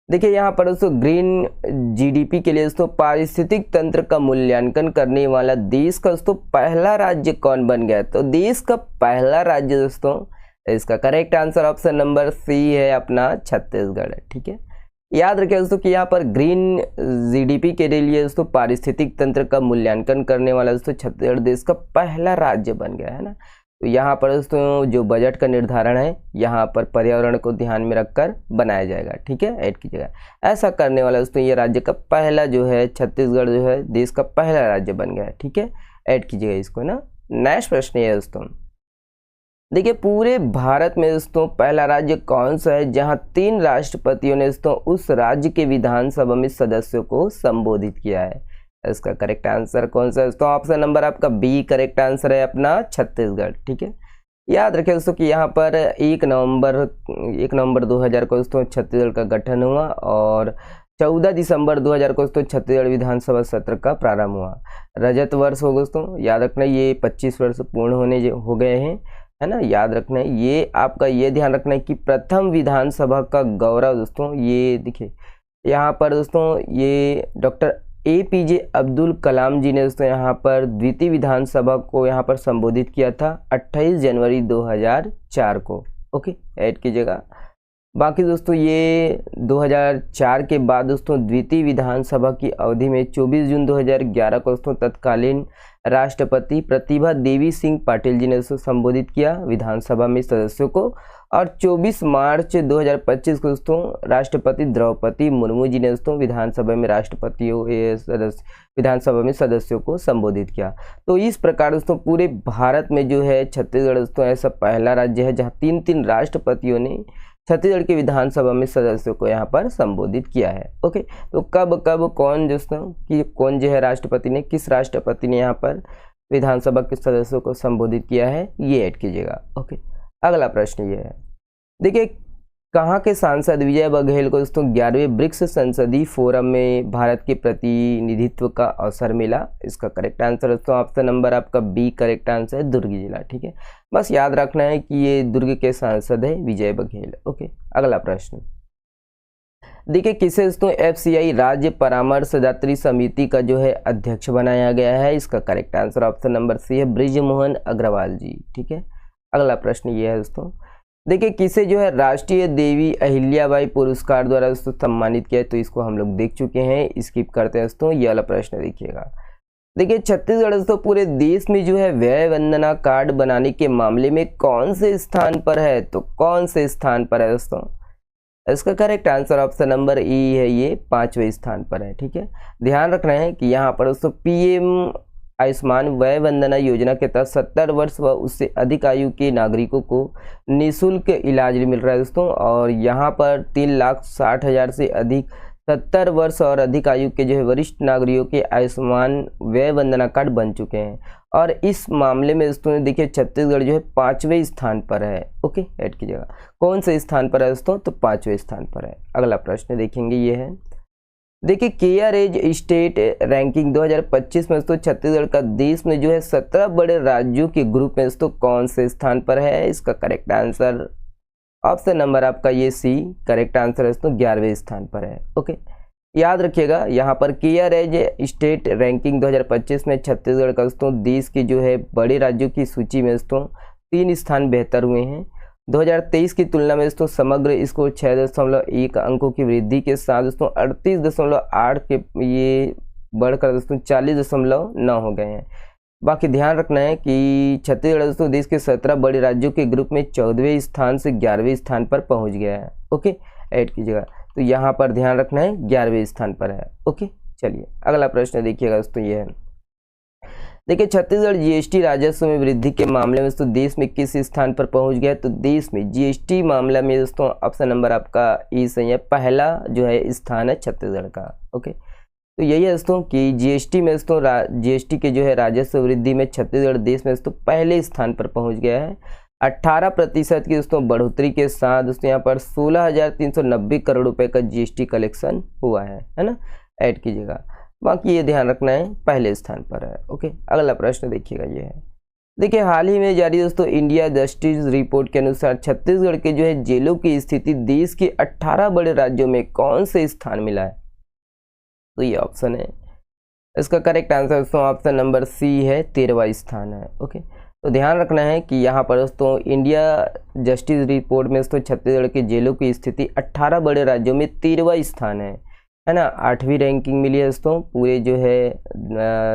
देखिए यहाँ पर दोस्तों ग्रीन जीडीपी के लिए दोस्तों पारिस्थितिक तंत्र का मूल्यांकन करने वाला देश का दोस्तों पहला राज्य कौन बन गया, तो देश का पहला राज्य दोस्तों इसका correct answer option number C है अपना छत्तीसगढ़। ठीक है, याद रखिए दोस्तों कि यहाँ पर ग्रीन जीडीपी के लिए दोस्तों पारिस्थितिक तंत्र का मूल्यांकन करने वाला दोस्तों छत्तीसगढ़ देश का पहला राज्य बन गया है ना। तो यहाँ पर दोस्तों जो बजट का निर्धारण है यहाँ पर पर्यावरण को ध्यान में रखकर बनाया जाएगा। ठीक है, ऐड कीजिएगा। ऐसा करने वाला दोस्तों ये राज्य का पहला जो है छत्तीसगढ़ जो है देश का पहला राज्य बन गया है। ठीक है, ऐड कीजिएगा इसको ना। नेक्स्ट प्रश्न ये है दोस्तों, देखिए पूरे भारत में दोस्तों पहला राज्य कौन सा है जहाँ 3 राष्ट्रपतियों ने दोस्तों उस राज्य के विधानसभा में सदस्यों को संबोधित किया है। इसका करेक्ट आंसर कौन सा है दोस्तों ऑप्शन नंबर आपका बी करेक्ट आंसर है अपना छत्तीसगढ़। ठीक है, याद रखें दोस्तों कि यहाँ पर 1 नवंबर 2000 को दोस्तों छत्तीसगढ़ का गठन हुआ और 14 दिसंबर 2000 को दोस्तों छत्तीसगढ़ विधानसभा सत्र का प्रारंभ हुआ। रजत वर्ष हो दोस्तों, याद रखना ये 25 वर्ष पूर्ण हो गए हैं, है ना। याद रखना है ये आपका ये ध्यान रखना है कि प्रथम विधानसभा का गौरव दोस्तों ये देखिए यहाँ पर दोस्तों ये डॉक्टर APJ अब्दुल कलाम जी ने दोस्तों यहाँ पर द्वितीय विधानसभा को यहाँ पर संबोधित किया था 28 जनवरी 2004 को। ओके, ऐड कीजिएगा। बाकी दोस्तों ये 2004 के बाद दोस्तों द्वितीय विधानसभा की अवधि में 24 जून 2011 को दोस्तों तत्कालीन राष्ट्रपति प्रतिभा देवी सिंह पाटिल जी ने दोस्तों संबोधित किया विधानसभा में सदस्यों को। और 24 मार्च 2025 को दोस्तों राष्ट्रपति द्रौपदी मुर्मू जी ने दोस्तों विधानसभा में सदस्यों को संबोधित किया। तो इस प्रकार दोस्तों पूरे भारत में जो है छत्तीसगढ़ दोस्तों ऐसा पहला राज्य है जहां 3 राष्ट्रपतियों ने छत्तीसगढ़ के विधानसभा में सदस्यों को यहाँ पर संबोधित किया है। ओके, तो कब कौन दोस्तों कि कौन जो है राष्ट्रपति ने किस राष्ट्रपति ने यहाँ पर विधानसभा के सदस्यों को संबोधित किया है ये ऐड कीजिएगा। ओके, अगला प्रश्न ये है, देखिए कहाँ के सांसद विजय बघेल को दोस्तों 11वें ब्रिक्स संसदीय फोरम में भारत के प्रतिनिधित्व का अवसर मिला। इसका करेक्ट आंसर दोस्तों ऑप्शन नंबर आपका बी करेक्ट आंसर है, दुर्ग जिला। ठीक है, बस याद रखना है कि ये दुर्ग के सांसद है विजय बघेल। ओके, अगला प्रश्न देखिए किसे दोस्तों FCI राज्य परामर्शदात्री समिति का जो है अध्यक्ष बनाया गया है। इसका correct answer option number C है, बृजमोहन अग्रवाल जी। ठीक है, अगला प्रश्न ये है दोस्तों, देखिए किसे जो है राष्ट्रीय देवी अहिल्याबाई पुरस्कार द्वारा दोस्तों सम्मानित किया है, तो इसको हम लोग देख चुके हैं, स्किप करते हैं दोस्तों। ये वाला प्रश्न देखिएगा, देखिए छत्तीसगढ़ दोस्तों पूरे देश में जो है व्यय वंदना कार्ड बनाने के मामले में कौन से स्थान पर है, तो कौन से स्थान पर है दोस्तों इसका करेक्ट आंसर ऑप्शन नंबर ई है, ये 5वें स्थान पर है। ठीक है, ध्यान रखना है कि यहाँ पर दोस्तों पीएम आयुष्मान वय वंदना योजना के तहत 70 वर्ष व उससे अधिक आयु के नागरिकों को निःशुल्क इलाज मिल रहा है दोस्तों। और यहाँ पर 3,60,000 से अधिक 70 वर्ष और अधिक आयु के जो है वरिष्ठ नागरिकों के आयुष्मान व्यय वंदना कार्ड बन चुके हैं। और इस मामले में दोस्तों देखिए छत्तीसगढ़ जो है 5वें स्थान पर है। ओके, ऐड कीजिएगा, कौन से स्थान पर है दोस्तों, तो 5वें स्थान पर है। अगला प्रश्न देखेंगे, ये है देखिए केयर एज स्टेट रैंकिंग 2025 में दोस्तों छत्तीसगढ़ का देश में जो है 17 बड़े राज्यों के ग्रुप में दोस्तों कौन से स्थान पर है। इसका करेक्ट आंसर ऑप्शन नंबर आपका ये सी करेक्ट आंसर है दोस्तों, 11वें स्थान पर है। ओके, याद रखिएगा यहाँ पर केयर एज स्टेट रैंकिंग 2025 में छत्तीसगढ़ का दोस्तों देश के जो है बड़े राज्यों की सूची में दोस्तों 3 स्थान बेहतर हुए हैं। 2023 की तुलना में दोस्तों समग्र स्कोर 6.1 अंकों की वृद्धि के साथ दोस्तों 38.8 के ये बढ़कर दोस्तों 40.9 हो गए हैं। बाकी ध्यान रखना है कि छत्तीसगढ़ दोस्तों देश के 17 बड़े राज्यों के ग्रुप में 14वें स्थान से 11वें स्थान पर पहुंच गया है। ओके, ऐड कीजिएगा, तो यहाँ पर ध्यान रखना है 11वें स्थान पर है। ओके, चलिए अगला प्रश्न देखिएगा दोस्तों, ये है देखिए छत्तीसगढ़ जीएसटी राजस्व में वृद्धि के मामले में दोस्तों देश में किस स्थान पर पहुंच गया है। तो देश में जीएसटी मामला में दोस्तों ऑप्शन नंबर आपका ई सही है, पहला जो है स्थान है छत्तीसगढ़ का। ओके, तो यही है दोस्तों कि जीएसटी में दोस्तों जीएसटी के जो है राजस्व वृद्धि में छत्तीसगढ़ देश में दोस्तों पहले स्थान पर पहुंच गया है। 18% की दोस्तों बढ़ोतरी के साथ दोस्तों यहाँ पर 16,390 करोड़ रुपए का जीएसटी कलेक्शन हुआ है ना, ऐड कीजिएगा। बाकी ये ध्यान रखना है पहले स्थान पर है। ओके, अगला प्रश्न देखिएगा, ये है देखिए हाल ही में जारी दोस्तों इंडिया जस्टिस रिपोर्ट के अनुसार छत्तीसगढ़ के जो है जेलों की स्थिति देश के 18 बड़े राज्यों में कौन से स्थान मिला है। तो ये ऑप्शन है, इसका करेक्ट आंसर दोस्तों ऑप्शन नंबर सी है, 13वां स्थान है। ओके, तो ध्यान रखना है कि यहाँ पर दोस्तों इंडिया जस्टिस रिपोर्ट में दोस्तों छत्तीसगढ़ के जेलों की स्थिति 18 बड़े राज्यों में 13वां स्थान है ना। 8वीं रैंकिंग मिली है दोस्तों पूरे जो है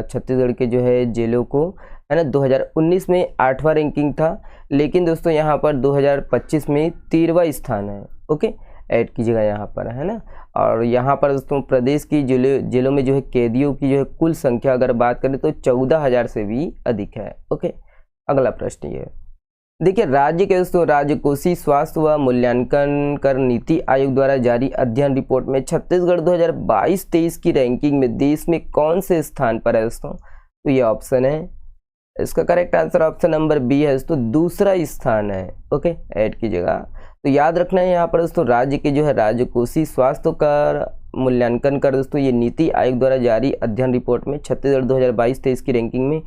छत्तीसगढ़ के जो है जेलों को, है ना। 2019 में 8वां रैंकिंग था, लेकिन दोस्तों यहाँ पर 2025 में 13वां स्थान है। ओके, ऐड कीजिएगा यहाँ पर, है ना। और यहाँ पर दोस्तों प्रदेश की जेलों में जो है कैदियों की जो है कुल संख्या अगर बात करें तो 14,000 से भी अधिक है। ओके, अगला प्रश्न ये देखिए राज्य के दोस्तों राजकोषीय स्वास्थ्य व मूल्यांकन कर नीति आयोग द्वारा जारी अध्ययन रिपोर्ट में छत्तीसगढ़ 2022-23 की रैंकिंग में देश में कौन से स्थान पर है दोस्तों। तो ये ऑप्शन है, इसका correct answer option number B है दोस्तों, दूसरा स्थान है। ओके, ऐड कीजिएगा। तो याद रखना है यहाँ पर दोस्तों राज्य के जो है राजकोषीय स्वास्थ्य का मूल्यांकन कर दोस्तों ये नीति आयोग द्वारा जारी अध्ययन रिपोर्ट में छत्तीसगढ़ 2022-23 की रैंकिंग में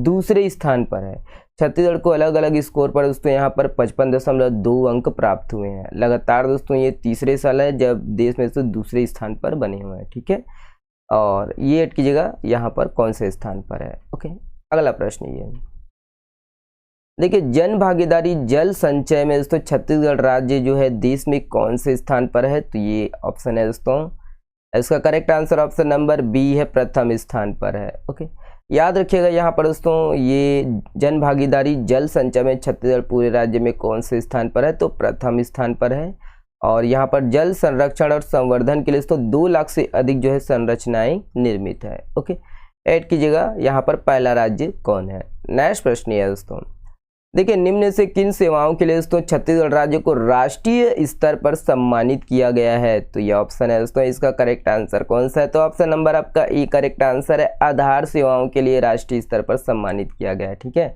दूसरे स्थान पर है। छत्तीसगढ़ को अलग अलग स्कोर पर दोस्तों यहाँ पर 55.2 अंक प्राप्त हुए हैं। लगातार दोस्तों ये तीसरे साल है जब देश में दोस्तों दूसरे स्थान पर बने हुए हैं। ठीक है, और ये ऐड कीजिएगा यहाँ पर कौन से स्थान पर है। ओके, अगला प्रश्न ये देखिए जन भागीदारी जल संचय में दोस्तों छत्तीसगढ़ राज्य जो है देश में कौन से स्थान पर है। तो ये ऑप्शन है दोस्तों, इसका correct answer option number B है, प्रथम स्थान पर है। ओके, याद रखिएगा यहाँ पर दोस्तों ये जन भागीदारी जल संचय में छत्तीसगढ़ पूरे राज्य में कौन से स्थान पर है। तो प्रथम स्थान पर है। और यहाँ पर जल संरक्षण और संवर्धन के लिए दोस्तों 2 लाख से अधिक जो है संरचनाएं निर्मित है। ओके, ऐड कीजिएगा यहाँ पर पहला राज्य कौन है। नेक्स्ट प्रश्न है दोस्तों देखिए निम्न से किन सेवाओं के लिए दोस्तों छत्तीसगढ़ राज्य को राष्ट्रीय स्तर पर सम्मानित किया गया है। तो ये ऑप्शन है दोस्तों, इसका करेक्ट आंसर कौन सा है। तो ऑप्शन नंबर आपका ई करेक्ट आंसर है, आधार सेवाओं के लिए राष्ट्रीय स्तर पर सम्मानित किया गया है। ठीक है,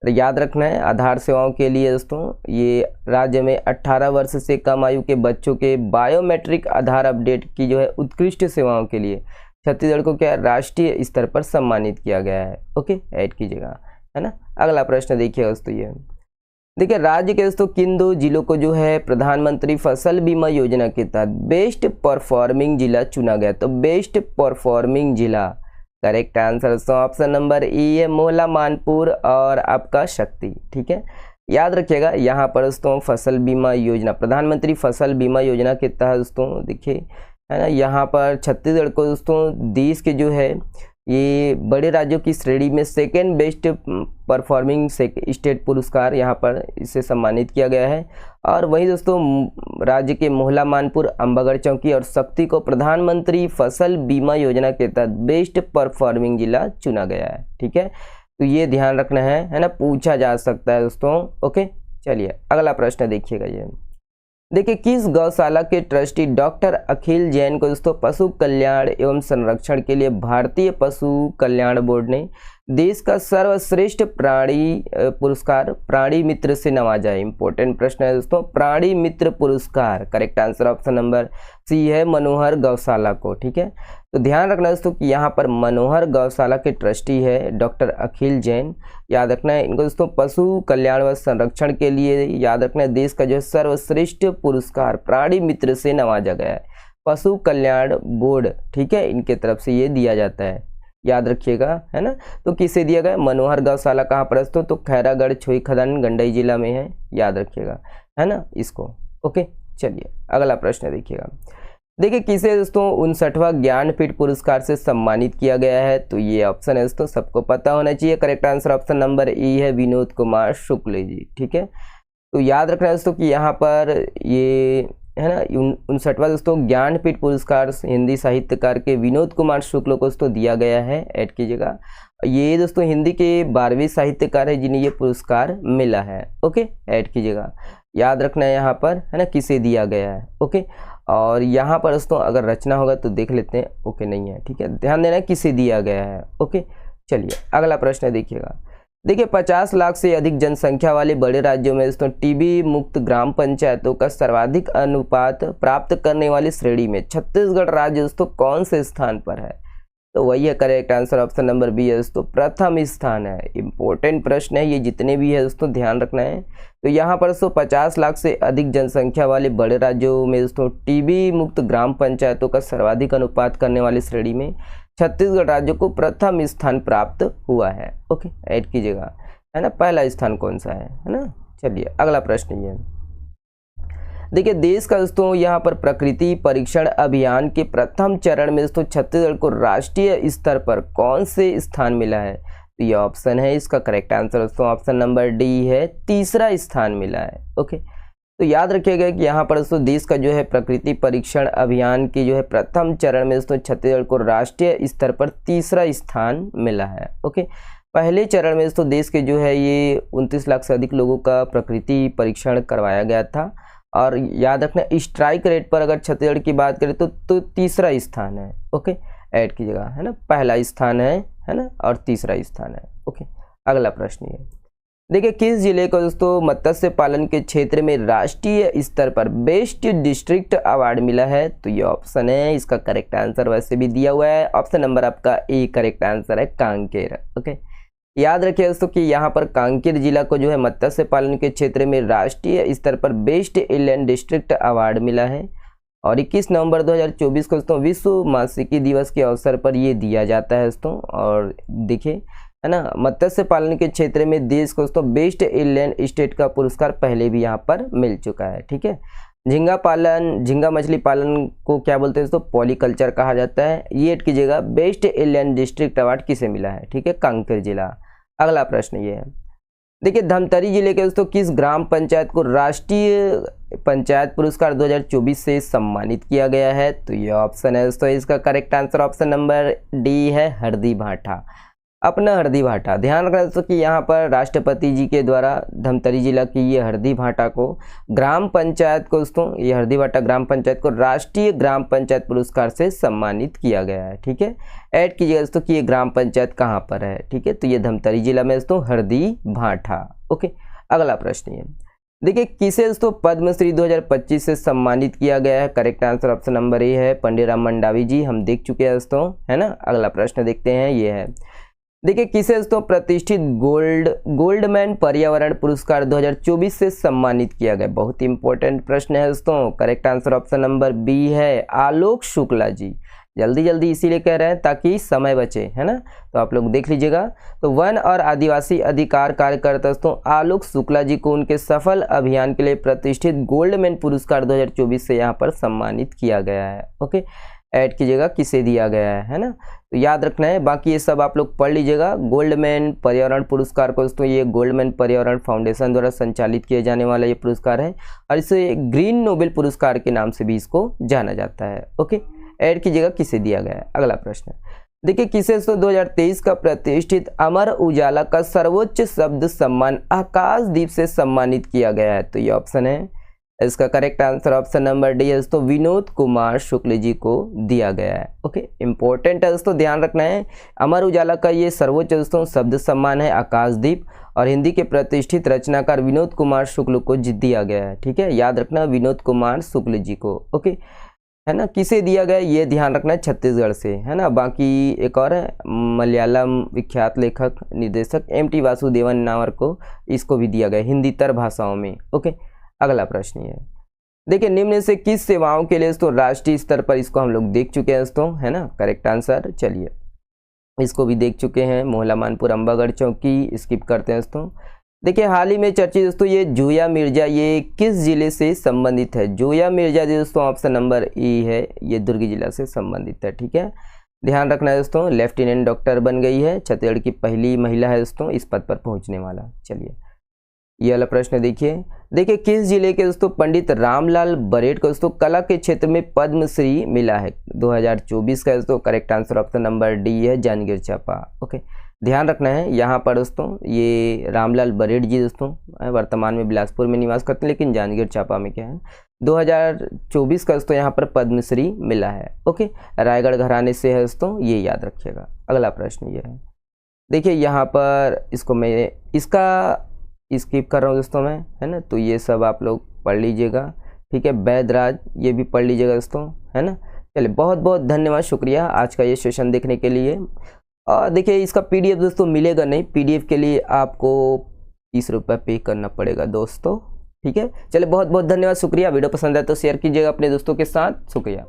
तो याद रखना है आधार सेवाओं के लिए दोस्तों ये राज्य में 18 वर्ष से कम आयु के बच्चों के बायोमेट्रिक आधार अपडेट की जो है उत्कृष्ट सेवाओं के लिए छत्तीसगढ़ को क्या राष्ट्रीय स्तर पर सम्मानित किया गया है। ओके, ऐड कीजिएगा, है ना। अगला प्रश्न देखिए दोस्तों ये देखिए राज्य के दोस्तों किन 2 जिलों को जो है प्रधानमंत्री फसल बीमा योजना के तहत बेस्ट परफॉर्मिंग जिला चुना गया। तो बेस्ट परफॉर्मिंग जिला करेक्ट आंसर दोस्तों ऑप्शन नंबर ई है, मोहला मानपुर और आपका शक्ति। ठीक है, याद रखिएगा यहाँ पर दोस्तों फसल बीमा योजना प्रधानमंत्री फसल बीमा योजना के तहत दोस्तों देखिए, है ना, यहाँ पर छत्तीसगढ़ को दोस्तों देश के जो है ये बड़े राज्यों की श्रेणी में सेकेंड बेस्ट परफॉर्मिंग स्टेट पुरस्कार यहाँ पर इसे सम्मानित किया गया है। और वहीं दोस्तों राज्य के मोहला मानपुर, अंबागढ़ चौकी और शक्ति को प्रधानमंत्री फसल बीमा योजना के तहत बेस्ट परफॉर्मिंग जिला चुना गया है। ठीक है, तो ये ध्यान रखना है ना, पूछा जा सकता है दोस्तों। ओके, चलिए अगला प्रश्न देखिएगा। ये देखिए, किस गौशाला के ट्रस्टी डॉक्टर अखिल जैन को दोस्तों पशु कल्याण एवं संरक्षण के लिए भारतीय पशु कल्याण बोर्ड ने देश का सर्वश्रेष्ठ प्राणी पुरस्कार प्राणी मित्र से नवाजा है? इंपॉर्टेंट प्रश्न है दोस्तों, प्राणी मित्र पुरस्कार। Correct answer option number C है, मनोहर गौशाला को। ठीक है, तो ध्यान रखना दोस्तों कि यहाँ पर मनोहर गौशाला के ट्रस्टी है डॉक्टर अखिल जैन। याद रखना है इनको दोस्तों, पशु कल्याण व संरक्षण के लिए याद रखना है देश का जो है सर्वश्रेष्ठ पुरस्कार प्राणी मित्र से नवाजा गया है, पशु कल्याण बोर्ड। ठीक है, इनके तरफ से ये दिया जाता है, याद रखिएगा, है ना। तो किसे दिया गया? मनोहर गौशाला कहाँ पर है? तो खैरागढ़ छोई खदान गंडई जिला में है, याद रखिएगा, है ना इसको। ओके, चलिए अगला प्रश्न देखिएगा। देखिए, किसे दोस्तों 59वां ज्ञानपीठ पुरस्कार से सम्मानित किया गया है? तो ये ऑप्शन है दोस्तों, सबको पता होना चाहिए। करेक्ट आंसर ऑप्शन नंबर ई है, विनोद कुमार शुक्ल जी। ठीक है, तो याद रखना है दोस्तों कि यहाँ पर ये है ना 59वां दोस्तों ज्ञानपीठ पुरस्कार हिंदी साहित्यकार के विनोद कुमार शुक्ल को दोस्तों दिया गया है, ऐड कीजिएगा। ये दोस्तों हिंदी के 12वें साहित्यकार है जिन्हें ये पुरस्कार मिला है। ओके, ऐड कीजिएगा, याद रखना है यहाँ पर, है ना, किसे दिया गया है। ओके, और यहाँ पर दोस्तों अगर रचना होगा तो देख लेते हैं। ओके, नहीं है, ठीक है, ध्यान देना किसे दिया गया है। ओके, चलिए अगला प्रश्न देखिएगा। देखिए, 50 लाख से अधिक जनसंख्या वाले बड़े राज्यों में दोस्तों टीबी मुक्त ग्राम पंचायतों का सर्वाधिक अनुपात प्राप्त करने वाली श्रेणी में छत्तीसगढ़ राज्य दोस्तों कौन से स्थान पर है? तो वही है, correct answer option number B है दोस्तों, प्रथम स्थान है। इंपॉर्टेंट प्रश्न है ये, जितने भी है दोस्तों ध्यान रखना है। तो यहाँ पर दोस्तों 50 लाख से अधिक जनसंख्या वाले बड़े राज्यों में दोस्तों टीबी मुक्त ग्राम पंचायतों का सर्वाधिक अनुपात करने वाली श्रेणी में छत्तीसगढ़ राज्य को प्रथम स्थान प्राप्त हुआ है। ओके, ऐड कीजिएगा, है ना, पहला स्थान कौन सा है ना। चलिए अगला प्रश्न ये, देखिए, देश का दोस्तों यहाँ पर प्रकृति परीक्षण अभियान के प्रथम चरण में दोस्तों छत्तीसगढ़ को राष्ट्रीय स्तर पर कौन से स्थान मिला है? तो ये ऑप्शन है, इसका करेक्ट आंसर दोस्तों ऑप्शन नंबर डी है, तीसरा स्थान मिला है। ओके, तो याद रखिएगा कि यहाँ पर दोस्तों देश का जो है प्रकृति परीक्षण अभियान के जो है प्रथम चरण में दोस्तों छत्तीसगढ़ को राष्ट्रीय स्तर पर तीसरा स्थान मिला है। ओके, पहले चरण में दोस्तों देश के जो है ये 29 लाख से अधिक लोगों का प्रकृति परीक्षण करवाया गया था। और याद रखना, स्ट्राइक रेट पर अगर छत्तीसगढ़ की बात करें तो तीसरा स्थान है। ओके, ऐड कीजिएगा, है ना, पहला स्थान है ना, और तीसरा स्थान है। ओके, अगला प्रश्न ये, देखिए, किस जिले को दोस्तों मत्स्य पालन के क्षेत्र में राष्ट्रीय स्तर पर बेस्ट डिस्ट्रिक्ट अवार्ड मिला है? तो ये ऑप्शन है, इसका करेक्ट आंसर वैसे भी दिया हुआ है, ऑप्शन नंबर आपका ए करेक्ट आंसर है, कांकेर। ओके, याद रखिए दोस्तों कि यहाँ पर कांकेर जिला को जो है मत्स्य पालन के क्षेत्र में राष्ट्रीय स्तर पर बेस्ट इनलैंड डिस्ट्रिक्ट अवार्ड मिला है। और 21 नवंबर 2024 को दोस्तों विश्व मात्स्यिकी दिवस के अवसर पर ये दिया जाता है दोस्तों। और देखिए, है ना, मत्स्य पालन के क्षेत्र में देश को दोस्तों बेस्ट इनलैंड स्टेट का पुरस्कार पहले भी यहाँ पर मिल चुका है। ठीक है, झींगा मछली पालन को क्या बोलते हैं दोस्तों? पॉलीकल्चर कहा जाता है। ये ऐड कीजिएगा, बेस्ट इनलैंड डिस्ट्रिक्ट अवार्ड किसे मिला है? ठीक है, कांकेर जिला। अगला प्रश्न ये है, देखिए, धमतरी जिले के दोस्तों किस ग्राम पंचायत को राष्ट्रीय पंचायत पुरस्कार 2024 से सम्मानित किया गया है? तो ये ऑप्शन है दोस्तों, इसका correct answer option number D है, हरदी भाटा, अपना हरदी भाटा। ध्यान रखना दोस्तों कि यहाँ पर राष्ट्रपति जी के द्वारा धमतरी जिला की ये हरदी भाटा को ग्राम पंचायत को दोस्तों ये हरदी भाटा ग्राम पंचायत को राष्ट्रीय ग्राम पंचायत पुरस्कार से सम्मानित किया गया है। ठीक है, ऐड कीजिएगा दोस्तों कि ये ग्राम पंचायत कहाँ पर है। ठीक है, तो ये धमतरी जिला में दोस्तों हरदी भाटा। ओके, अगला प्रश्न ये, देखिए, किसे दोस्तों पद्मश्री 2025 से सम्मानित किया गया है? Correct answer option number A है, पंडित राम मंडावी जी, हम देख चुके हैं दोस्तों, है ना। अगला प्रश्न देखते हैं, ये है, देखिए, किसे दोस्तों प्रतिष्ठित गोल्डमैन पर्यावरण पुरस्कार 2024 से सम्मानित किया गया? बहुत इंपॉर्टेंट प्रश्न है दोस्तों, correct answer option number B है, आलोक शुक्ला जी। जल्दी इसीलिए कह रहे हैं ताकि समय बचे, है ना, तो आप लोग देख लीजिएगा। तो वन और आदिवासी अधिकार कार्यकर्ता दोस्तों आलोक शुक्ला जी को उनके सफल अभियान के लिए प्रतिष्ठित गोल्डमैन पुरस्कार 2024 से यहाँ पर सम्मानित किया गया है। ओके, ऐड कीजिएगा किसे दिया गया है ना, तो याद रखना है। बाकी ये सब आप लोग पढ़ लीजिएगा। गोल्डमैन पर्यावरण पुरस्कार को दोस्तों ये गोल्डमैन पर्यावरण फाउंडेशन द्वारा संचालित किए जाने वाला ये पुरस्कार है और इसे ग्रीन नोबेल पुरस्कार के नाम से भी इसको जाना जाता है। ओके, ऐड कीजिएगा किसे दिया गया है। अगला प्रश्न देखिए, किसे 2023 का प्रतिष्ठित अमर उजाला का सर्वोच्च शब्द सम्मान आकाशदीप से सम्मानित किया गया है, तो ये ऑप्शन है। इसका correct answer option number D है दोस्तों, विनोद कुमार शुक्ल जी को दिया गया है। ओके, इंपॉर्टेंट है दोस्तों, ध्यान रखना है। अमर उजाला का ये सर्वोच्च दोस्तों शब्द सम्मान है आकाशदीप और हिंदी के प्रतिष्ठित रचनाकार विनोद कुमार शुक्ल को दिया गया है। ठीक है, याद रखना विनोद कुमार शुक्ल जी को। ओके, है ना, किसे दिया गया ये ध्यान रखना है, छत्तीसगढ़ से, है ना। बाकी एक और है मलयालम विख्यात लेखक निर्देशक एम.टी. वासुदेवन नावर को इसको भी दिया गया हिंदीतर भाषाओं में। ओके, अगला प्रश्न ये है, देखिए निम्न से किस सेवाओं के लिए दोस्तों राष्ट्रीय स्तर पर, इसको हम लोग देख चुके हैं दोस्तों, है ना। करेक्ट आंसर, चलिए इसको भी देख चुके हैं, मोहला मानपुर अम्बागढ़ चौकी, स्किप करते हैं दोस्तों। देखिए हाल ही में चर्चित दोस्तों ये जोया मिर्जा ये किस जिले से संबंधित है। जोया मिर्जा दोस्तों ऑप्शन नंबर ई है, ये दुर्ग जिला से संबंधित है। ठीक है, ध्यान रखना है दोस्तों, लेफ्टिनेंट डॉक्टर बन गई है, छत्तीसगढ़ की पहली महिला है दोस्तों इस पद पर पहुंचने वाला। चलिए ये वाला प्रश्न देखिए किस जिले के दोस्तों पंडित रामलाल बरेट को दोस्तों कला के क्षेत्र में पद्मश्री मिला है 2024 का दोस्तों। Correct answer option number D है, जांजगीर चांपा। ओके, ध्यान रखना है यहाँ पर दोस्तों ये रामलाल बरेट जी दोस्तों वर्तमान में बिलासपुर में निवास करते हैं, लेकिन जांजगीर चांपा में क्या है 2024 का दोस्तों यहाँ पर पद्मश्री मिला है। ओके, रायगढ़ घराने से है दोस्तों, ये याद रखिएगा। अगला प्रश्न ये है, देखिए यहाँ पर इसको मैं इसका स्किप कर रहा हूँ दोस्तों मैं, है ना, तो ये सब आप लोग पढ़ लीजिएगा। ठीक है, वैधराज ये भी पढ़ लीजिएगा दोस्तों, है ना। चलिए बहुत बहुत धन्यवाद, शुक्रिया आज का ये सेशन देखने के लिए। और देखिए इसका पीडीएफ दोस्तों मिलेगा नहीं, पीडीएफ के लिए आपको 30 रुपये पे करना पड़ेगा दोस्तों। ठीक है, चलिए बहुत बहुत धन्यवाद, शुक्रिया। वीडियो पसंद आए तो शेयर कीजिएगा अपने दोस्तों के साथ, शुक्रिया।